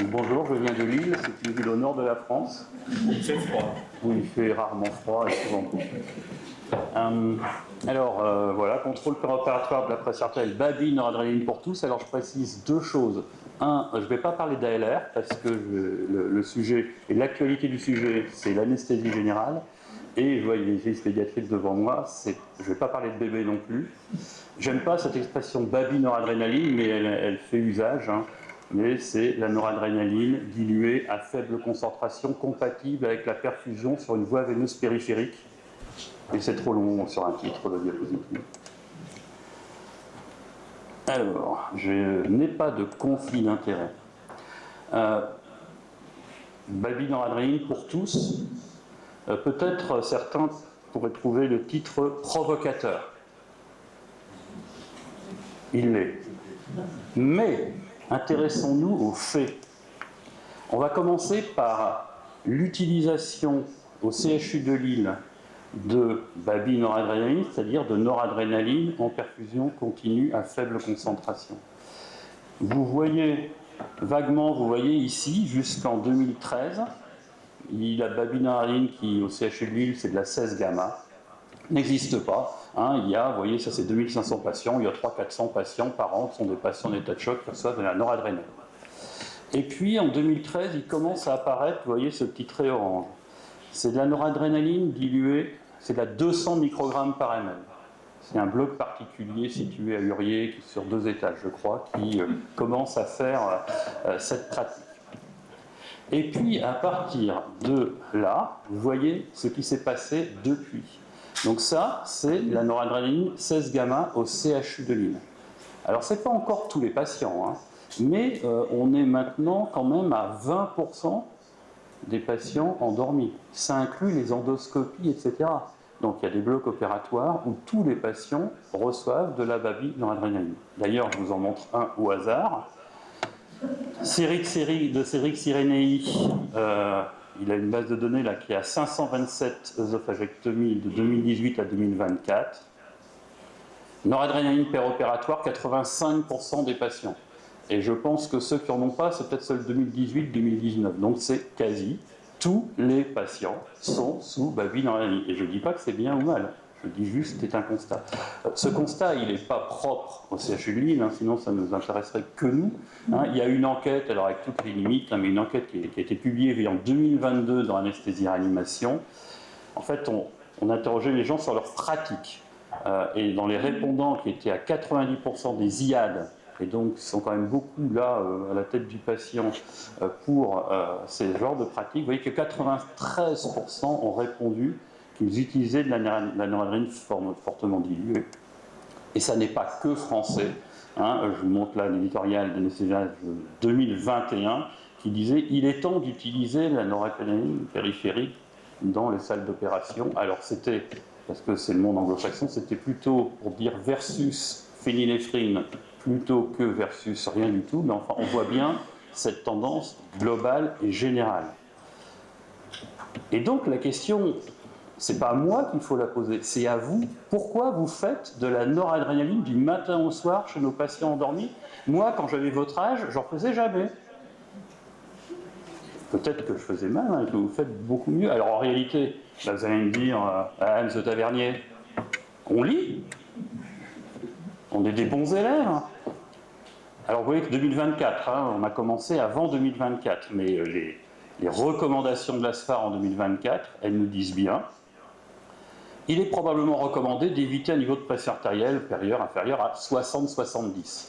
Bonjour, je viens de Lille, c'est une ville au nord de la France. Il fait froid. Où il fait rarement froid et souvent beau. Voilà, contrôle préopératoire de la presse artérielle, babi, noradrénaline pour tous. Alors je précise deux choses. Un, je ne vais pas parler d'ALR parce que le sujet et l'actualité du sujet, c'est l'anesthésie générale. Et je vois une liste pédiatrique devant moi, je ne vais pas parler de bébé non plus. J'aime pas cette expression babi noradrénaline, mais elle fait usage. Mais c'est la noradrénaline diluée à faible concentration compatible avec la perfusion sur une voie veineuse périphérique. Et c'est trop long sur un titre de diapositive. Alors, je n'ai pas de conflit d'intérêt. Babi noradrénaline pour tous. Peut-être certains pourraient trouver le titre provocateur. Il l'est. Mais intéressons-nous aux faits. On va commencer par l'utilisation au CHU de Lille de babi noradrénaline, c'est-à-dire de noradrénaline en perfusion continue à faible concentration. Vous voyez vaguement, vous voyez ici, jusqu'en 2013, la babi noradrénaline qui au CHU de Lille, c'est de la 16 gamma, n'existe pas. Il y a, vous voyez, ça c'est 2500 patients, il y a 300-400 patients par an qui sont des patients en état de choc qui reçoivent de la noradrénaline. Et puis en 2013, il commence à apparaître, vous voyez ce petit trait orange. C'est de la noradrénaline diluée, c'est de la 200 microgrammes par ml. C'est un bloc particulier situé à Urier, qui est sur 2 étages, je crois, qui commence à faire cette pratique. Et puis, à partir de là, vous voyez ce qui s'est passé depuis. Donc ça, c'est la noradrénaline 16 gamma au CHU de Lille. Alors, ce n'est pas encore tous les patients, mais on est maintenant quand même à 20% des patients endormis. Ça inclut les endoscopies, etc. Donc il y a des blocs opératoires où tous les patients reçoivent de la babi noradrénaline. D'ailleurs, je vous en montre un au hasard. Céric Sirenei, il a une base de données là, qui a 527 œsophagectomies de 2018 à 2024. Noradrénaline péropératoire, 85% des patients. Et je pense que ceux qui n'en ont pas, c'est peut-être ceux de 2018-2019. Donc c'est quasi tous les patients sont sous babi noradrénaline. Et je ne dis pas que c'est bien ou mal. Je dis juste que c'est un constat. Ce constat, il n'est pas propre au CHU de Lille, sinon ça ne nous intéresserait que nous. Il y a une enquête, alors avec toutes les limites, mais une enquête qui a été publiée en 2022 dans Anesthésie Réanimation. En fait, on interrogeait les gens sur leur pratique. Et dans les répondants qui étaient à 90% des IAD, et donc ils sont quand même beaucoup là à la tête du patient pour ces genres de pratiques, vous voyez que 93% ont répondu qu'ils utilisaient de la noradrénaline fortement diluée. Et ça n'est pas que français. Je vous montre là l'éditorial d'Anesthésie 2021 qui disait « Il est temps d'utiliser la noradrénaline périphérique dans les salles d'opération ». Alors c'était, parce que c'est le monde anglo-saxon, c'était plutôt pour dire versus phényléphrine plutôt que versus rien du tout, mais enfin on voit bien cette tendance globale et générale. Et donc la question, c'est pas à moi qu'il faut la poser, c'est à vous. Pourquoi vous faites de la noradrénaline du matin au soir chez nos patients endormis? Moi, quand j'avais votre âge, j'en faisais jamais. Peut-être que je faisais mal, que vous faites beaucoup mieux. Alors en réalité, là, vous allez me dire, Hans de Tavernier, on lit. On est des bons élèves. Alors vous voyez que 2024, on a commencé avant 2024, mais les recommandations de l'ASFAR en 2024, elles nous disent bien, il est probablement recommandé d'éviter un niveau de pression artérielle inférieur à 60-70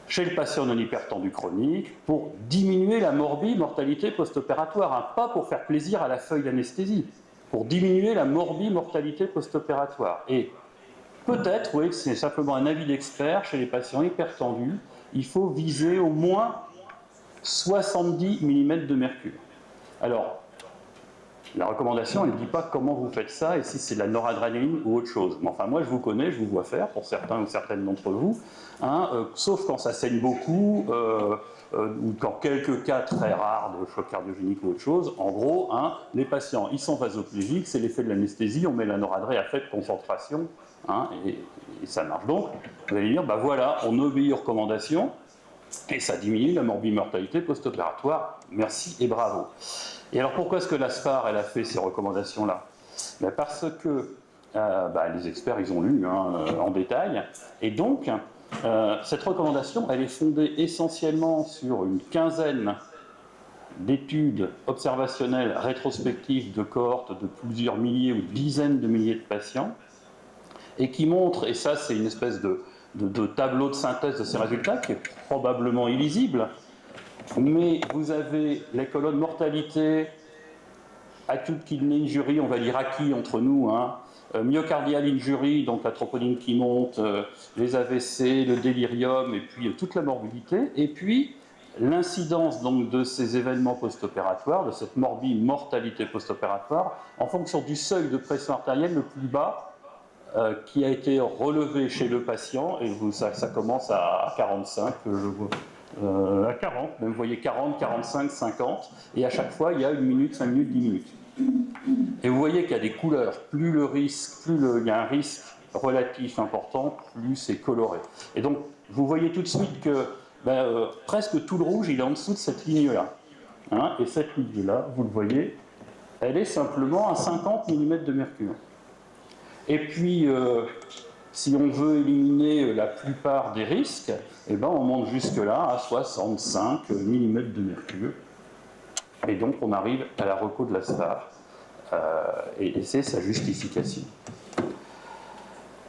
chez le patient non hypertendu chronique pour diminuer la mortalité post-opératoire, pas pour faire plaisir à la feuille d'anesthésie, pour diminuer la mortalité post-opératoire. Et peut-être, oui, c'est simplement un avis d'expert, chez les patients hypertendus, il faut viser au moins 70 mm de mercure. Alors, la recommandation, elle ne dit pas comment vous faites ça et si c'est de la noradrénaline ou autre chose. Mais enfin, moi, je vous connais, je vous vois faire, pour certains ou certaines d'entre vous, sauf quand ça saigne beaucoup, ou dans quelques cas très rares de choc cardiogénique ou autre chose. En gros, les patients, ils sont vasoplégiques, c'est l'effet de l'anesthésie, on met la noradré à faible concentration, et ça marche. Donc, vous allez dire, voilà, on obéit aux recommandations, Et ça diminue la morbimortalité post-opératoire. Merci et bravo. Et alors pourquoi est-ce que l'ASFAR elle a fait ces recommandations-là? Ben parce que les experts ils ont lu en détail. Et donc, cette recommandation elle est fondée essentiellement sur une quinzaine d'études observationnelles rétrospectives de cohortes de plusieurs milliers ou dizaines de milliers de patients, et qui montrent, et ça c'est une espèce de tableau de synthèse de ces résultats qui est probablement illisible, mais vous avez les colonnes mortalité, acute kidney injury, on va dire acquis entre nous, myocardial injury, donc la troponine qui monte, les AVC, le délirium, et puis toute la morbidité, et puis l'incidence donc de ces événements post-opératoires, de cette morbimortalité post-opératoire, en fonction du seuil de pression artérielle le plus bas qui a été relevé chez le patient, et ça commence à 45, à 40, même vous voyez 40, 45, 50, et à chaque fois il y a 1 minute, 5 minutes, 10 minutes. Et vous voyez qu'il y a des couleurs, plus il y a un risque relatif important, plus c'est coloré. Et donc vous voyez tout de suite que presque tout le rouge il est en dessous de cette ligne-là. Et cette ligne-là, vous le voyez, elle est simplement à 50 mm de mercure. Et puis, si on veut éliminer la plupart des risques, on monte jusque-là à 65 mm de mercure. Et donc, on arrive à la reco de l'ASFAR. Et c'est sa justification.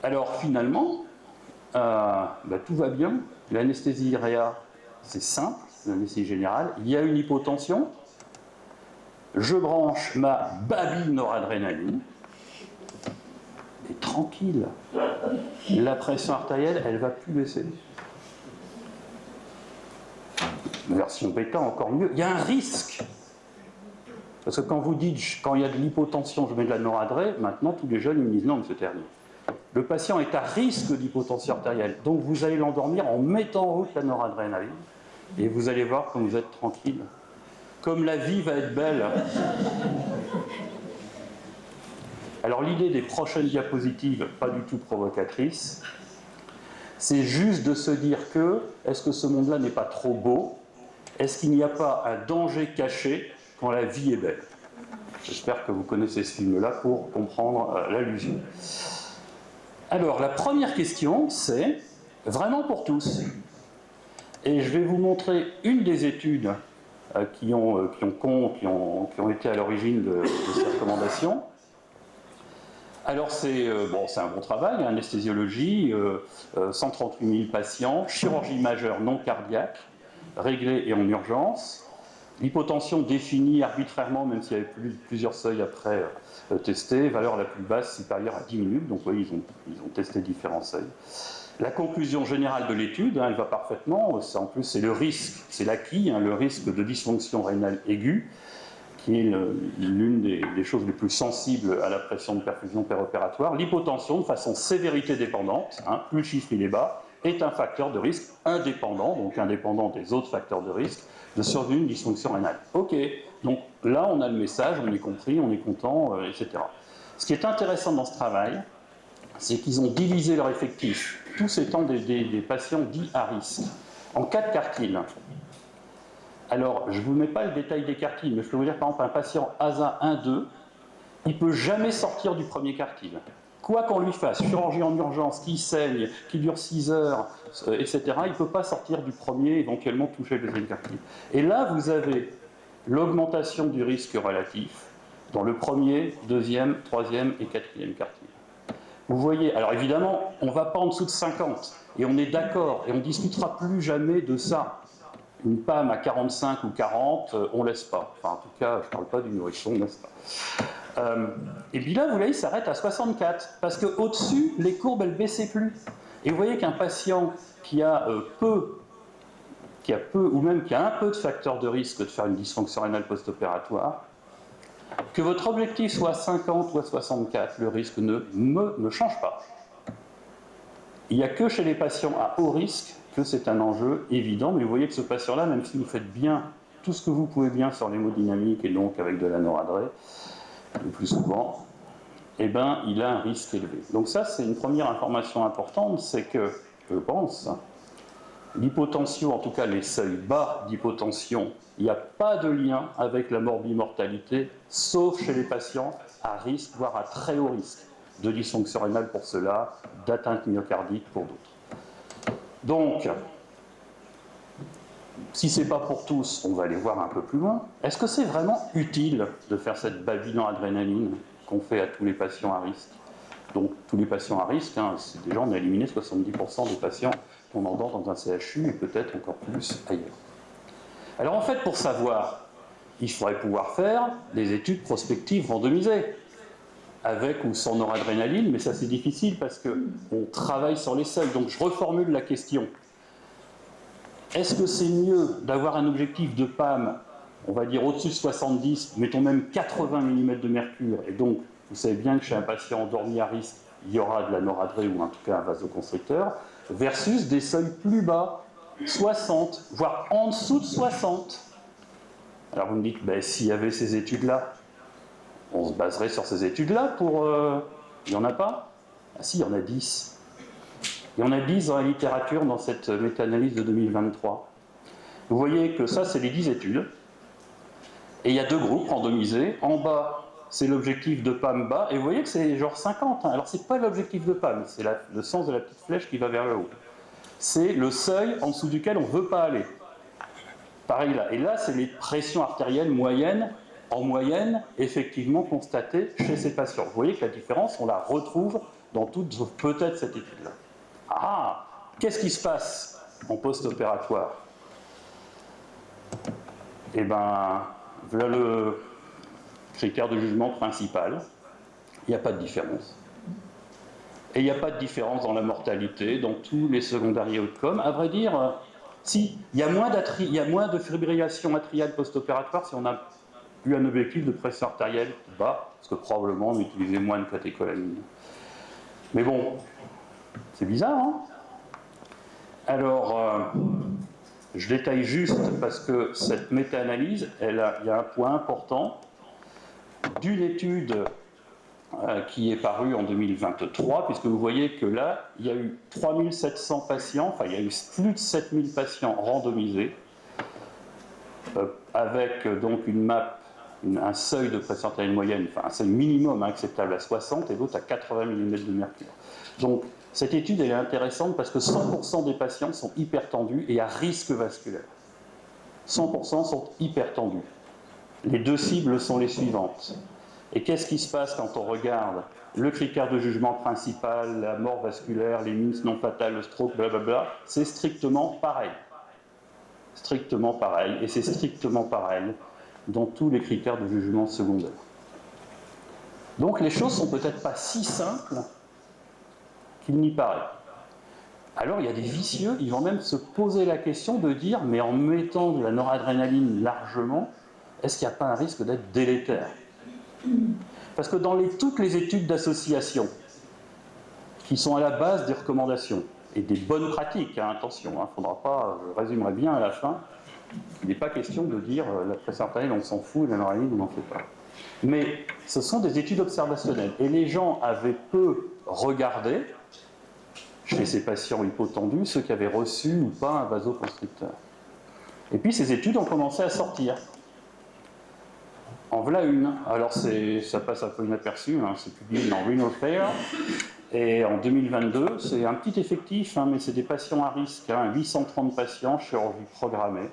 Alors, finalement, tout va bien. L'anesthésie réa, c'est simple, l'anesthésie générale. Il y a une hypotension. Je branche ma babine noradrénaline. Et tranquille, la pression artérielle, elle ne va plus baisser. Version bêta, encore mieux. Il y a un risque. Parce que quand vous dites, quand il y a de l'hypotension, je mets de la noradré, maintenant tous les jeunes ils me disent non, monsieur Ternier. Le patient est à risque d'hypotension artérielle. Donc vous allez l'endormir en mettant en route la noradrénaline. Et vous allez voir comme vous êtes tranquille. Comme la vie va être belle. Alors l'idée des prochaines diapositives, pas du tout provocatrice, c'est juste de se dire que, est-ce que ce monde-là n'est pas trop beau? Est-ce qu'il n'y a pas un danger caché quand la vie est belle? J'espère que vous connaissez ce film-là pour comprendre l'allusion. Alors la première question, c'est vraiment pour tous. Et je vais vous montrer une des études qui ont été à l'origine de ces recommandations. Alors c'est un bon travail, anesthésiologie, 138 000 patients, chirurgie majeure non cardiaque, réglée et en urgence, l'hypotension définie arbitrairement, même s'il y avait plusieurs seuils après testés, valeur la plus basse supérieure à 10 minutes, donc oui, ils ont testé différents seuils. La conclusion générale de l'étude, elle va parfaitement, en plus c'est le risque, c'est l'acquis, le risque de dysfonction rénale aiguë, qui est l'une des choses les plus sensibles à la pression de perfusion péropératoire. L'hypotension, de façon sévérité dépendante, plus le chiffre il est bas, est un facteur de risque indépendant, donc indépendant des autres facteurs de risque, de survenue de dysfonction rénale. Ok, donc là on a le message, on est compris, on est content, etc. Ce qui est intéressant dans ce travail, c'est qu'ils ont divisé leur effectif, tous étant des patients dits à risque, en 4 quartiles. Alors, je ne vous mets pas le détail des quartiles, mais je peux vous dire, par exemple, un patient ASA 1-2, il ne peut jamais sortir du premier quartile. Quoi qu'on lui fasse, chirurgie en urgence, qui saigne, qui dure 6 heures, etc., il ne peut pas sortir du premier, éventuellement toucher le deuxième quartile. Et là, vous avez l'augmentation du risque relatif dans le premier, deuxième, troisième et quatrième quartile. Vous voyez, alors évidemment, on ne va pas en dessous de 50, et on est d'accord, et on ne discutera plus jamais de ça. Une PAM à 45 ou 40, on ne laisse pas. Enfin, en tout cas, je ne parle pas du nourrisson, on ne laisse pas. Et puis là, vous voyez, il s'arrête à 64, parce qu'au-dessus, les courbes, elles ne baissaient plus. Et vous voyez qu'un patient qui a peu, ou même qui a un peu de facteur de risque de faire une dysfonction rénale post-opératoire, que votre objectif soit à 50 ou à 64, le risque ne change pas. Il n'y a que chez les patients à haut risque que c'est un enjeu évident, mais vous voyez que ce patient-là, même si vous faites bien tout ce que vous pouvez bien sur l'hémodynamique et donc avec de la noradré, le plus souvent, il a un risque élevé. Donc ça, c'est une première information importante, c'est que, je pense, l'hypotension, en tout cas les seuils bas d'hypotension, il n'y a pas de lien avec la morbimortalité, sauf chez les patients à risque, voire à très haut risque, de dysfonction rénale pour ceux-là, d'atteinte myocardique pour d'autres. Donc, si ce n'est pas pour tous, on va aller voir un peu plus loin. Est-ce que c'est vraiment utile de faire cette babino-adrénaline qu'on fait à tous les patients à risque? Donc, tous les patients à risque, hein, c'est déjà, on a éliminé 70% des patients qu'on endort dans un CHU et peut-être encore plus ailleurs. Alors, en fait, pour savoir, il faudrait pouvoir faire des études prospectives randomisées, avec ou sans noradrénaline, mais ça c'est difficile parce qu'on travaille sur les seuils. Donc, je reformule la question. Est-ce que c'est mieux d'avoir un objectif de PAM, on va dire au-dessus de 70, mettons même 80 mm de mercure, et donc vous savez bien que chez un patient endormi à risque, il y aura de la noradré ou en tout cas un vasoconstricteur, versus des seuils plus bas, 60, voire en dessous de 60. Alors vous me dites, ben, s'il y avait ces études-là, on se baserait sur ces études-là pour... Il n'y en a pas? Ah si, il y en a 10. Il y en a 10 dans la littérature dans cette méta-analyse de 2023. Vous voyez que ça, c'est les 10 études. Et il y a deux groupes randomisés. En bas, c'est l'objectif de PAM bas. Et vous voyez que c'est genre 50. Hein. Alors, ce n'est pas l'objectif de PAM, c'est le sens de la petite flèche qui va vers le haut. C'est le seuil en dessous duquel on ne veut pas aller. Pareil là. Et là, c'est les pressions artérielles moyennes, en moyenne, effectivement constatées chez ces patients. Vous voyez que la différence, on la retrouve dans toute, peut-être cette étude-là. Ah, qu'est-ce qui se passe en post-opératoire? Eh bien, voilà le critère de jugement principal. Il n'y a pas de différence. Et il n'y a pas de différence dans la mortalité, dans tous les secondaires outcomes. À vrai dire, si, il y a moins de fibrillation atriale post-opératoire si on a eu un objectif de pression artérielle bas, parce que probablement on utilisait moins de catécholamine. Mais bon, c'est bizarre, hein? Alors, je détaille juste parce que cette méta-analyse, il y a un point important d'une étude qui est parue en 2023, puisque vous voyez que là, il y a eu 3700 patients, enfin il y a eu plus de 7000 patients randomisés, avec donc une map, un seuil de pression artérielle moyenne, enfin un seuil minimum acceptable à 60 et l'autre à 80 mm de mercure. Donc, cette étude elle est intéressante parce que 100% des patients sont hypertendus et à risque vasculaire. 100% sont hypertendus. Les deux cibles sont les suivantes. Et qu'est-ce qui se passe quand on regarde le critère de jugement principal, la mort vasculaire, les MINS non fatales, le stroke, blablabla? C'est strictement pareil. Strictement pareil. Et c'est strictement pareil dans tous les critères de jugement secondaire. Donc les choses sont peut-être pas si simples qu'il n'y paraît. Alors il y a des vicieux, ils vont même se poser la question de dire, mais en mettant de la noradrénaline largement, est-ce qu'il n'y a pas un risque d'être délétère? Parce que dans toutes les études d'association, qui sont à la base des recommandations, et des bonnes pratiques, hein, attention, il ne faudra pas, je résumerai bien à la fin, il n'est pas question de dire la pression artérielle on s'en fout et la noradrénaline on n'en fait pas. Mais ce sont des études observationnelles, et les gens avaient peu regardé, chez ces patients hypotendus, ceux qui avaient reçu ou pas un vasoconstricteur. Et puis ces études ont commencé à sortir. En voilà une. Alors ça passe un peu inaperçu, hein, c'est publié dans Renal Fair. Et en 2022, c'est un petit effectif, hein, mais c'est des patients à risque, hein, 830 patients, chirurgie programmée.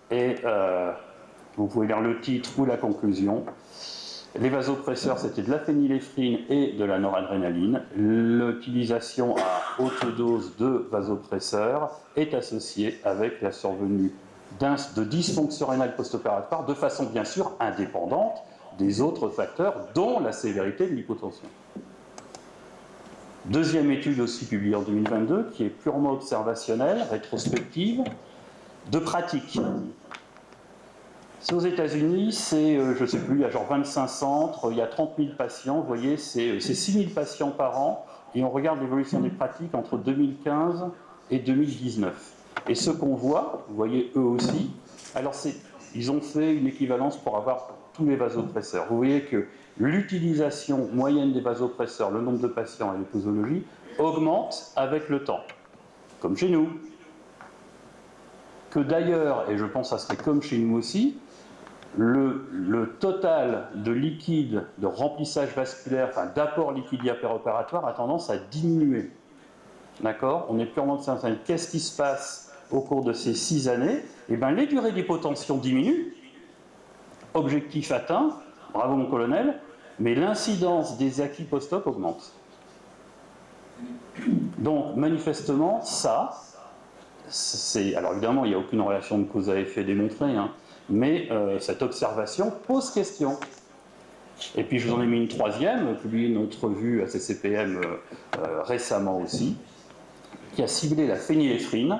Et vous pouvez lire le titre ou la conclusion. Les vasopresseurs, c'était de la phényléphrine et de la noradrénaline. L'utilisation à haute dose de vasopresseurs est associée avec la survenue de dysfonction rénale post-opératoire de façon bien sûr indépendante des autres facteurs, dont la sévérité de l'hypotension. Deuxième étude aussi publiée en 2022, qui est purement observationnelle, rétrospective, de pratique. C'est aux États-Unis, c'est, je ne sais plus, il y a genre 25 centres, il y a 30 000 patients, vous voyez, c'est 6 000 patients par an, et on regarde l'évolution des pratiques entre 2015 et 2019. Et ce qu'on voit, vous voyez eux aussi, alors ils ont fait une équivalence pour avoir tous les vasopresseurs. Vous voyez que l'utilisation moyenne des vasopresseurs, le nombre de patients et les posologies, augmente avec le temps, comme chez nous. que d'ailleurs, et je pense que ça serait comme chez nous aussi, le total de liquide, de remplissage vasculaire, enfin d'apport liquide opératoire a tendance à diminuer. D'accord? On est purement de ça. Qu'est-ce qui se passe au cours de ces 6 années? Eh bien, les durées d'hypotension diminuent, objectif atteint, bravo mon colonel, mais l'incidence des acquis post-op augmente. Donc, manifestement, ça, c'est... Alors évidemment, il n'y a aucune relation de cause à effet démontrée, hein, mais cette observation pose question. Et puis je vous en ai mis une troisième, publiée dans notre revue ACCPM récemment aussi, qui a ciblé la phényléphrine,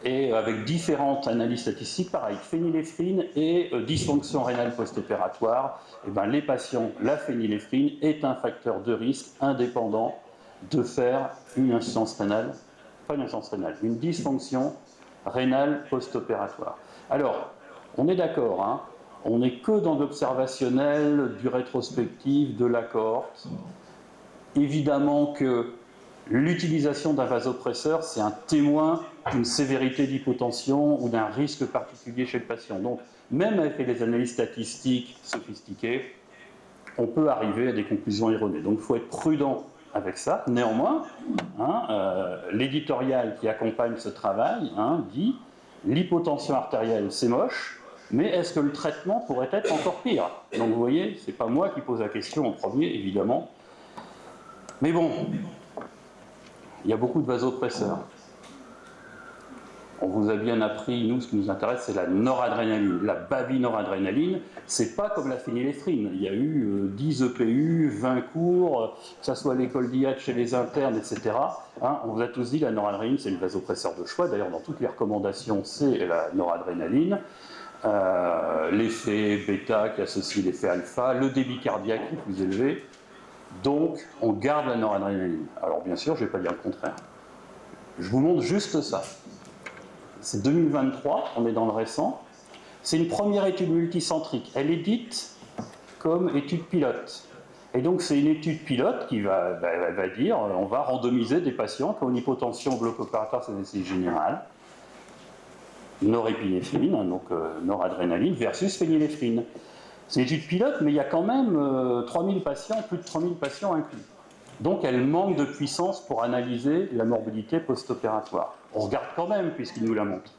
et avec différentes analyses statistiques, pareil, phényléphrine et dysfonction rénale post-opératoire, et ben les patients, la phényléphrine est un facteur de risque indépendant de faire une insuffisance rénale, pas une insuffisance rénale, une dysfonction rénale post-opératoire. Alors, on est d'accord, hein, on n'est que dans l'observationnel, du rétrospectif, de la cohorte. Évidemment que l'utilisation d'un vasopresseur, c'est un témoin d'une sévérité d'hypotension ou d'un risque particulier chez le patient. Donc, même avec les analyses statistiques sophistiquées, on peut arriver à des conclusions erronées. Donc, il faut être prudent avec ça. Néanmoins, hein, l'éditorial qui accompagne ce travail dit « l'hypotension artérielle, c'est moche, mais est-ce que le traitement pourrait être encore pire ?» Donc, vous voyez, ce n'est pas moi qui pose la question en premier, évidemment. Mais bon, il y a beaucoup de vasopresseurs. On vous a bien appris, nous, ce qui nous intéresse, c'est la noradrénaline. La babinoradrénaline, c'est pas comme la phényléphrine. Il y a eu 10 EPU, 20 cours, que ce soit à l'école d'IAT, chez les internes, etc. Hein, on vous a tous dit, la noradrénaline, c'est le vasopresseur de choix. D'ailleurs, dans toutes les recommandations, c'est la noradrénaline. L'effet bêta qui associe l'effet alpha, le débit cardiaque est plus élevé. Donc, on garde la noradrénaline. Alors, bien sûr, je ne vais pas dire le contraire. Je vous montre juste ça. C'est 2023, on est dans le récent. C'est une première étude multicentrique. Elle est dite comme étude pilote. Et donc, c'est une étude pilote qui va dire on va randomiser des patients qui ont une hypotension bloc opératoire sur l'anesthésie générale, norépinéphrine, donc noradrénaline, versus phényléphrine. C'est une étude pilote, mais il y a quand même 3000 patients, plus de 3000 patients inclus. Donc elle manque de puissance pour analyser la morbidité post-opératoire. On regarde quand même, puisqu'il nous la montre.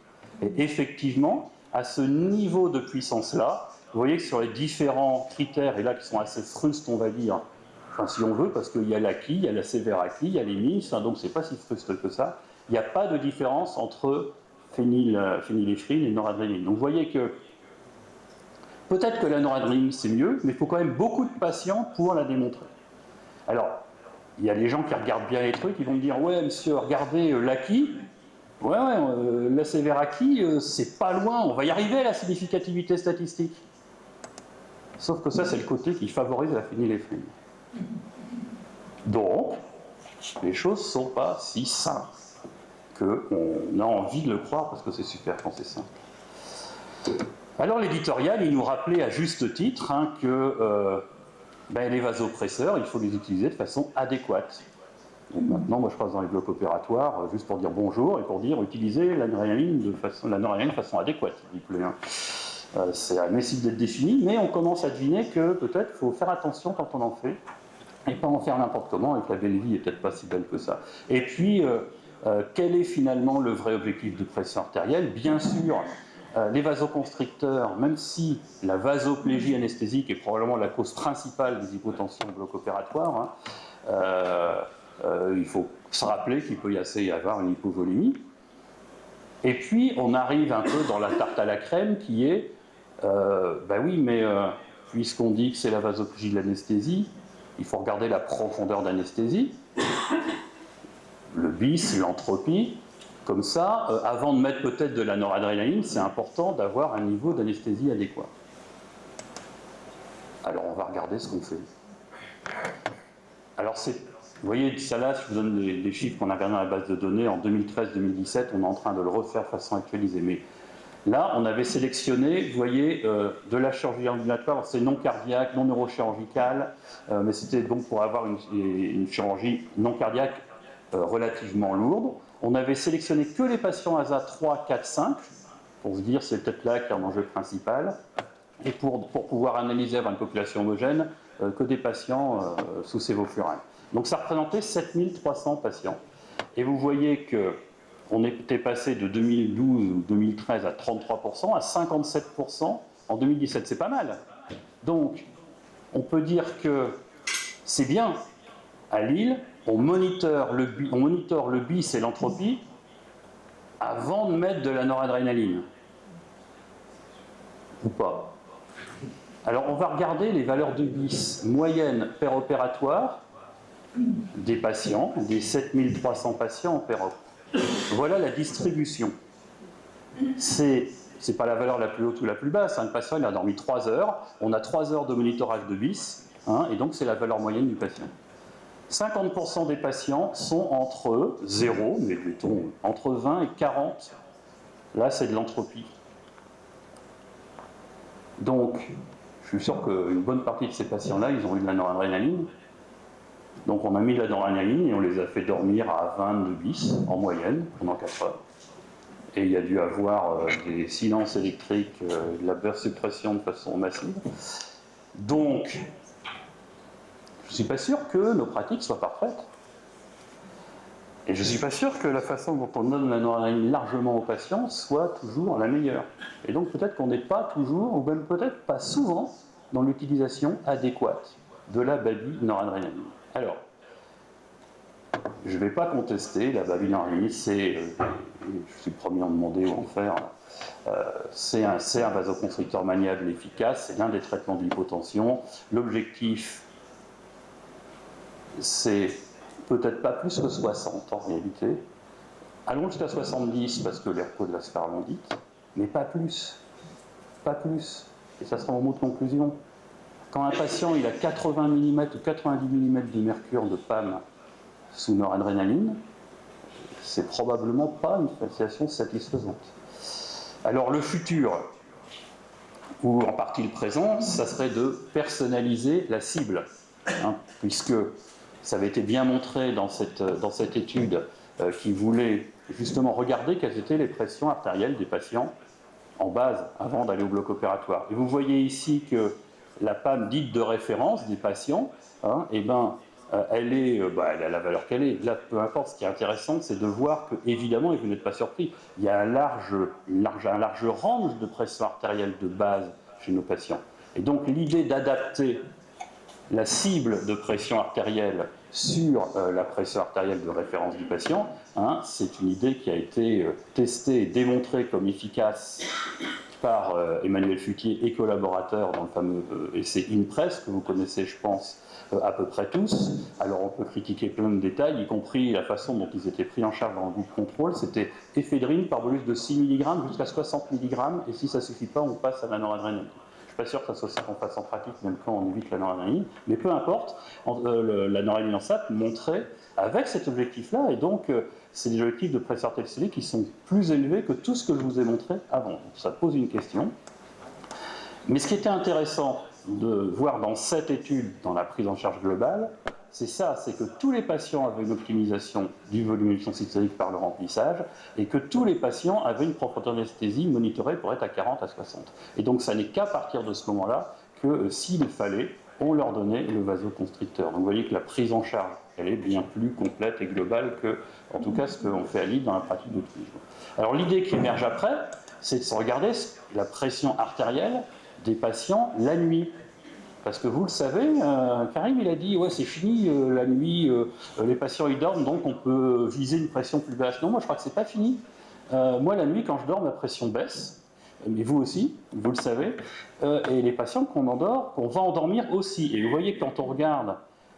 Et effectivement, à ce niveau de puissance-là, vous voyez que sur les différents critères, et là qui sont assez frustes, on va dire, enfin si on veut, parce qu'il y a l'acquis, il y a la sévère acquis, il y a les MIS, hein, donc c'est pas si fruste que ça, il n'y a pas de différence entre phényléphrine et noradrénaline. Donc vous voyez que peut-être que la noradrénaline c'est mieux, mais il faut quand même beaucoup de patients pour la démontrer. Alors, il y a des gens qui regardent bien les trucs, ils vont me dire « Ouais, monsieur, regardez l'acquis. Ouais, la sévère acquis, c'est pas loin, on va y arriver à la significativité statistique. » Sauf que ça, c'est le côté qui favorise la phényléphrine. Donc, les choses ne sont pas si simples qu'on a envie de le croire parce que c'est super quand c'est simple. Alors, l'éditorial, il nous rappelait à juste titre que les vasopresseurs, il faut les utiliser de façon adéquate. Donc maintenant, moi je passe dans les blocs opératoires juste pour dire bonjour et pour dire utilisez la noradrénaline de façon adéquate, s'il vous plaît. Ça nécessite d'être défini, mais on commence à deviner que peut-être il faut faire attention quand on en fait, et pas en faire n'importe comment, et que la belle vie n'est peut-être pas si belle que ça. Et puis, quel est finalement le vrai objectif de pression artérielle? Bien sûr, les vasoconstricteurs, même si la vasoplégie anesthésique est probablement la cause principale des hypotensions de bloc opératoire, il faut se rappeler qu'il peut y avoir une hypovolémie. Et puis, on arrive un peu dans la tarte à la crème qui est, puisqu'on dit que c'est la vasoplégie de l'anesthésie, il faut regarder la profondeur d'anesthésie, le bis, l'entropie. Comme ça, avant de mettre peut-être de la noradrénaline, c'est important d'avoir un niveau d'anesthésie adéquat. Alors, on va regarder ce qu'on fait. Alors, vous voyez, ça là, je vous donne les chiffres qu'on a regardés dans la base de données en 2013-2017, on est en train de le refaire de façon actualisée. Mais là, on avait sélectionné, vous voyez, de la chirurgie ambulatoire, c'est non cardiaque, non neurochirurgicale, mais c'était donc pour avoir une chirurgie non cardiaque relativement lourde. On avait sélectionné que les patients ASA 3, 4, 5, pour se dire c'est peut-être là qu'il y a un enjeu principal, et pour pouvoir analyser avoir une population homogène, que des patients sous sévoflurane. Donc ça représentait 7300 patients. Et vous voyez qu'on était passé de 2012 ou 2013 à 33%, à 57% en 2017. C'est pas mal. Donc, on peut dire que c'est bien. À Lille, on monitore le bis et l'entropie avant de mettre de la noradrénaline. Ou pas. Alors, on va regarder les valeurs de bis moyennes péropératoires des patients, des 7300 patients en péro. Voilà la distribution. C'est pas la valeur la plus haute ou la plus basse. Un patient il a dormi 3 heures, on a 3 heures de monitorage de bis, et donc c'est la valeur moyenne du patient. 50% des patients sont entre 0, mais mettons entre 20 et 40. Là, c'est de l'entropie. Donc, je suis sûr qu'une bonne partie de ces patients-là, ils ont eu de la noradrénaline. Donc, on a mis de la noradrénaline et on les a fait dormir à 22 bis en moyenne pendant 4 heures. Et il y a dû avoir des silences électriques, de la vasopression de façon massive. Donc, je ne suis pas sûr que nos pratiques soient parfaites. Et je ne suis pas sûr que la façon dont on donne la noradrénaline largement aux patients soit toujours la meilleure. Et donc peut-être qu'on n'est pas toujours, ou même peut-être pas souvent, dans l'utilisation adéquate de la babi-noradrénaline. Alors, je ne vais pas contester la babi-noradrénaline, je suis le premier à en demander ou en faire, c'est un vasoconstricteur maniable efficace, c'est l'un des traitements de l'hypotension. L'objectif, c'est peut-être pas plus que 60 en réalité. Allons jusqu'à 70 parce que les repos de la sphère londite, mais pas plus. Pas plus. Et ça sera mon mot de conclusion. Quand un patient il a 80 mm ou 90 mm de mercure de PAM sous noradrénaline, c'est probablement pas une fasciation satisfaisante. Alors le futur, ou en partie le présent, ça serait de personnaliser la cible, puisque ça avait été bien montré dans cette étude qui voulait justement regarder quelles étaient les pressions artérielles des patients en base avant d'aller au bloc opératoire. Et vous voyez ici que la PAM dite de référence des patients, elle a la valeur qu'elle est. Là, peu importe, ce qui est intéressant, c'est de voir que, évidemment, et vous n'êtes pas surpris, il y a un large range de pression artérielle de base chez nos patients. Et donc l'idée d'adapter la cible de pression artérielle sur la pression artérielle de référence du patient, c'est une idée qui a été testée et démontrée comme efficace par Emmanuel Futier et collaborateurs dans le fameux essai INPRESS, que vous connaissez, je pense, à peu près tous. Alors on peut critiquer plein de détails, y compris la façon dont ils étaient pris en charge dans le groupe contrôle. C'était éphédrine par bolus de 6 mg jusqu'à 60 mg, et si ça ne suffit pas, on passe à la noradrénaline. Je ne suis pas sûr que ça soit ça qu'on fasse en pratique, même quand on évite la noradrénaline, mais peu importe, la noradrénaline en SAP montrait avec cet objectif-là, et donc c'est des objectifs de pression artérielle systolique qui sont plus élevés que tout ce que je vous ai montré avant. Donc, ça pose une question. Mais ce qui était intéressant de voir dans cette étude, dans la prise en charge globale, c'est ça, c'est que tous les patients avaient une optimisation du volume d'émission systolique par le remplissage, et que tous les patients avaient une prophylaxie monitorée pour être à 40 à 60. Et donc ça n'est qu'à partir de ce moment-là que, s'il fallait, on leur donnait le vasoconstricteur. Donc vous voyez que la prise en charge, elle est bien plus complète et globale que, en tout cas, ce qu'on fait à Lille dans la pratique de tous les jours. Alors l'idée qui émerge après, c'est de se regarder la pression artérielle des patients la nuit. Parce que vous le savez, Karim il a dit ouais c'est fini la nuit, les patients ils dorment donc on peut viser une pression plus basse. Non, moi je crois que c'est pas fini. Moi la nuit quand je dors ma pression baisse, mais vous aussi, vous le savez, et les patients qu'on va endormir aussi. Et vous voyez quand on regarde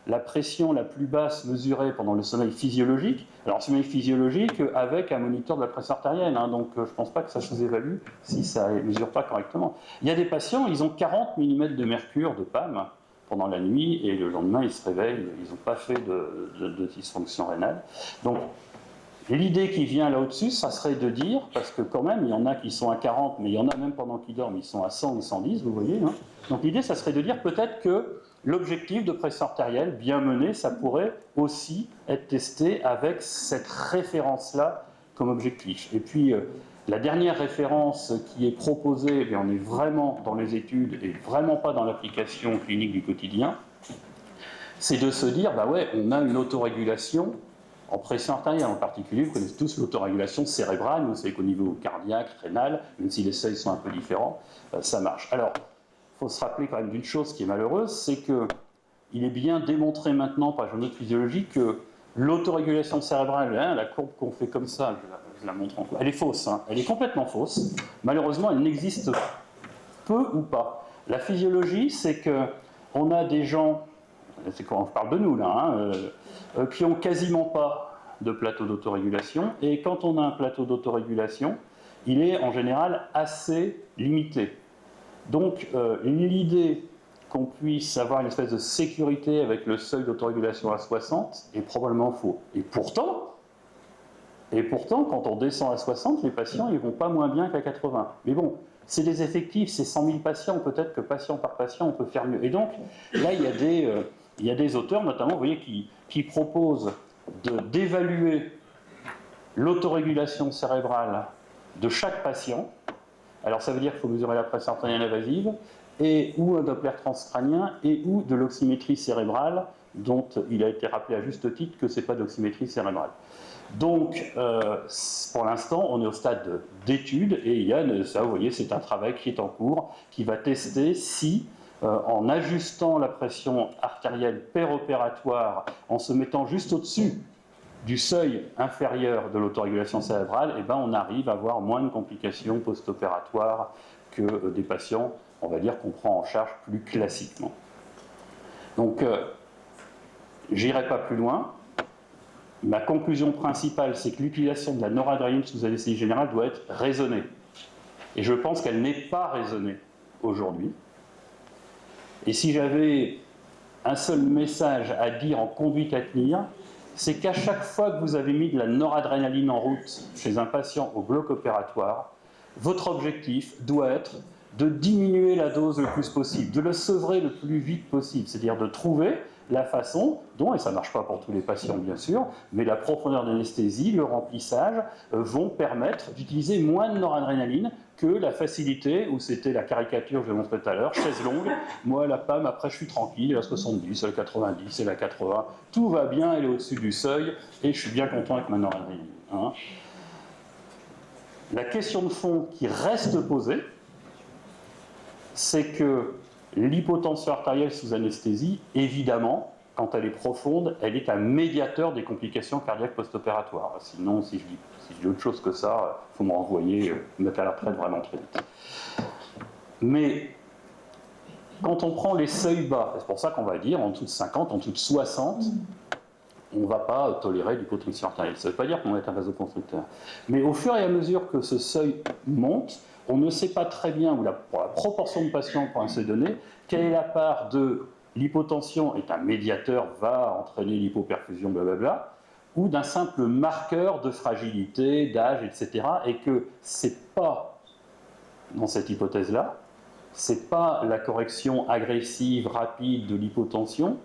la pression la plus basse mesurée pendant le sommeil physiologique, alors sommeil physiologique avec un moniteur de la pression artérielle, donc je ne pense pas que ça se évalue si ça ne mesure pas correctement. Il y a des patients, ils ont 40 mm de mercure de PAM pendant la nuit et le lendemain ils se réveillent, ils n'ont pas fait de dysfonction rénale. Donc l'idée qui vient là au-dessus, ça serait de dire, parce que quand même il y en a qui sont à 40, mais il y en a même pendant qu'ils dorment, ils sont à 100 ou 110, vous voyez. Donc l'idée, ça serait de dire peut-être que l'objectif de pression artérielle bien mené, ça pourrait aussi être testé avec cette référence-là comme objectif. Et puis, La dernière référence qui est proposée, et on est vraiment dans les études et vraiment pas dans l'application clinique du quotidien, c'est de se dire, bah ouais, on a une autorégulation en pression artérielle en particulier. Vous connaissez tous l'autorégulation cérébrale, vous savez qu'au niveau cardiaque, rénal, même si les seuils sont un peu différents, ça marche. Alors, il faut se rappeler quand même d'une chose qui est malheureuse, c'est qu'il est bien démontré maintenant par les journaux de physiologie que l'autorégulation cérébrale, hein, la courbe qu'on fait comme ça, je la montre encore, elle est fausse, hein, elle est complètement fausse. Malheureusement, elle n'existe peu ou pas. La physiologie, c'est qu'on a des gens, c'est quand on parle de nous là, hein, qui ont quasiment pas de plateau d'autorégulation, et quand on a un plateau d'autorégulation, il est en général assez limité. Donc l'idée qu'on puisse avoir une espèce de sécurité avec le seuil d'autorégulation à 60 est probablement faux. Et pourtant, quand on descend à 60, les patients ne vont pas moins bien qu'à 80. Mais bon, c'est des effectifs, c'est 100 000 patients, peut-être que patient par patient, on peut faire mieux. Et donc, là, il y a des auteurs, notamment, vous voyez, qui proposent d'évaluer l'autorégulation cérébrale de chaque patient. Alors, ça veut dire qu'il faut mesurer la pression artérielle invasive, et ou un Doppler transcrânien, et ou de l'oxymétrie cérébrale, dont il a été rappelé à juste titre que ce n'est pas d'oxymétrie cérébrale. Donc, pour l'instant, on est au stade d'études, et il y a, ça, vous voyez, c'est un travail qui est en cours, qui va tester si, en ajustant la pression artérielle péropératoire, en se mettant juste au-dessus du seuil inférieur de l'autorégulation cérébrale, eh ben, on arrive à avoir moins de complications post-opératoires que des patients, on va dire, qu'on prend en charge plus classiquement. Donc, j'irai pas plus loin. Ma conclusion principale, c'est que l'utilisation de la noradrénaline sous anesthésie générale doit être raisonnée. Et je pense qu'elle n'est pas raisonnée aujourd'hui. Et si j'avais un seul message à dire en conduite à tenir, c'est qu'à chaque fois que vous avez mis de la noradrénaline en route chez un patient au bloc opératoire, votre objectif doit être de diminuer la dose le plus possible, de le sevrer le plus vite possible, c'est-à-dire de trouver la façon dont, et ça ne marche pas pour tous les patients bien sûr, mais la profondeur d'anesthésie, le remplissage vont permettre d'utiliser moins de noradrénaline que la facilité, où c'était la caricature que je montrais tout à l'heure, chaise longue, moi la PAM, après je suis tranquille, elle a 70, elle a 90, elle a 80, tout va bien, elle est au-dessus du seuil, et je suis bien content avec ma noradrénaline. Hein. La question de fond qui reste posée, c'est que l'hypotension artérielle sous anesthésie, évidemment, quand elle est profonde, elle est un médiateur des complications cardiaques post-opératoires. Sinon, si je dis autre chose que ça, il faut me renvoyer, me mettre à la retraite vraiment très vite. Mais quand on prend les seuils bas, c'est pour ça qu'on va dire en dessous de 50, en dessous de 60, on ne va pas tolérer l'hypotension artérielle. Ça ne veut pas dire qu'on va être un vasoconstricteur. Mais au fur et à mesure que ce seuil monte, on ne sait pas très bien, pour la proportion de patients pour se donner, quelle est la part de l'hypotension est un médiateur, va entraîner l'hypoperfusion, blablabla, ou d'un simple marqueur de fragilité, d'âge, etc. Et que ce n'est pas, dans cette hypothèse-là, ce n'est pas la correction agressive, rapide de l'hypotension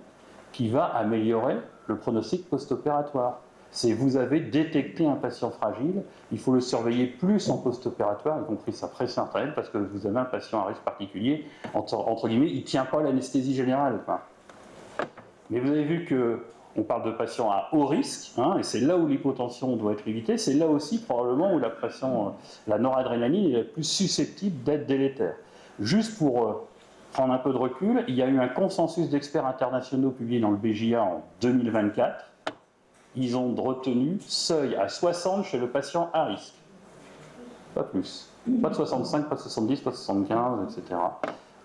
qui va améliorer le pronostic post-opératoire. C'est vous avez détecté un patient fragile, il faut le surveiller plus en post-opératoire, y compris sa pression artérielle, parce que vous avez un patient à risque particulier, entre guillemets, il ne tient pas l'anesthésie générale. Enfin. Mais vous avez vu qu'on parle de patients à haut risque, hein, et c'est là où l'hypotension doit être évitée, c'est là aussi probablement où la noradrénaline est la plus susceptible d'être délétère. Juste pour prendre un peu de recul, il y a eu un consensus d'experts internationaux publié dans le BJA en 2024. Ils ont retenu seuil à 60 chez le patient à risque. Pas plus. Pas de 65, pas de 70, pas de 75, etc.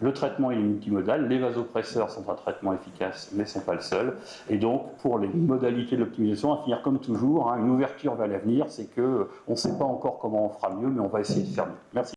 Le traitement est multimodal. Les vasopresseurs sont un traitement efficace, mais ne sont pas le seul. Et donc, pour les modalités de l'optimisation, à finir comme toujours, hein, une ouverture vers l'avenir, c'est qu'on ne sait pas encore comment on fera mieux, mais on va essayer de faire mieux. Merci.